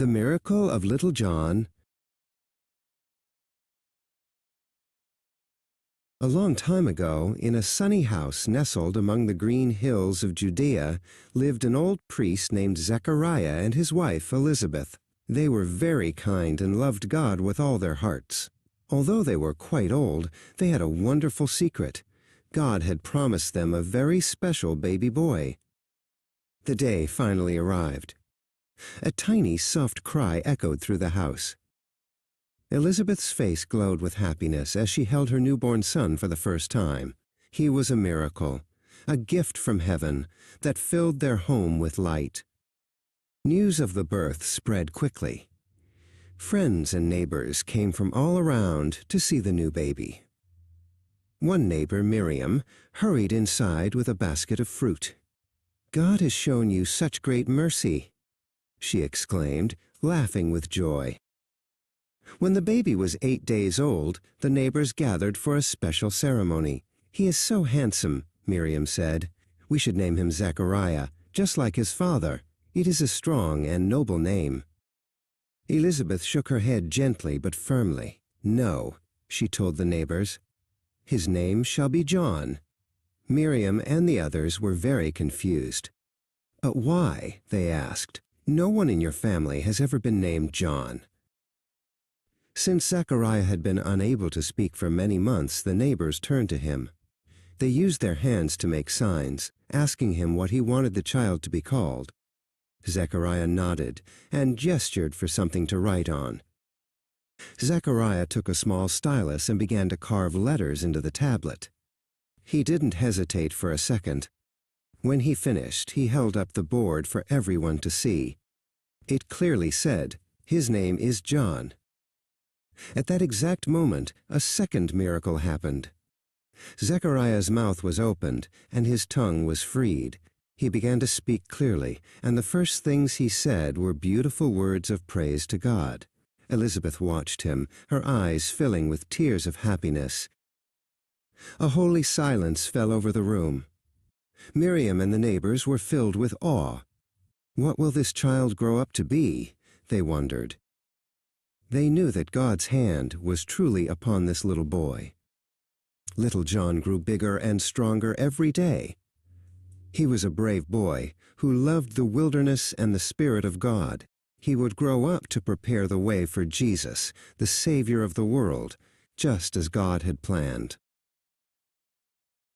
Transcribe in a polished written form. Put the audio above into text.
The Miracle of Little John. A long time ago, in a sunny house nestled among the green hills of Judea, lived an old priest named Zechariah and his wife Elizabeth. They were very kind and loved God with all their hearts. Although they were quite old, they had a wonderful secret. God had promised them a very special baby boy. The day finally arrived. A tiny, soft cry echoed through the house. Elizabeth's face glowed with happiness as she held her newborn son for the first time. He was a miracle, a gift from heaven that filled their home with light. News of the birth spread quickly. Friends and neighbors came from all around to see the new baby. One neighbor, Miriam, hurried inside with a basket of fruit. "God has shown you such great mercy," she exclaimed, laughing with joy. When the baby was 8 days old, the neighbors gathered for a special ceremony. "He is so handsome," Miriam said. "We should name him Zechariah, just like his father. It is a strong and noble name." Elizabeth shook her head gently but firmly. "No," she told the neighbors. "His name shall be John." Miriam and the others were very confused. "But why?" they asked. "No one in your family has ever been named John." Since Zechariah had been unable to speak for many months, the neighbors turned to him. They used their hands to make signs, asking him what he wanted the child to be called. Zechariah nodded and gestured for something to write on. Zechariah took a small stylus and began to carve letters into the tablet. He didn't hesitate for a second. When he finished, he held up the board for everyone to see. It clearly said, "His name is John." At that exact moment, a second miracle happened. Zechariah's mouth was opened, and his tongue was freed. He began to speak clearly, and the first things he said were beautiful words of praise to God. Elizabeth watched him, her eyes filling with tears of happiness. A holy silence fell over the room. Miriam and the neighbors were filled with awe. What will this child grow up to be? They wondered. They knew that God's hand was truly upon this little boy. Little John grew bigger and stronger every day. He was a brave boy who loved the wilderness and the Spirit of God. He would grow up to prepare the way for Jesus, the Savior of the world, just as God had planned.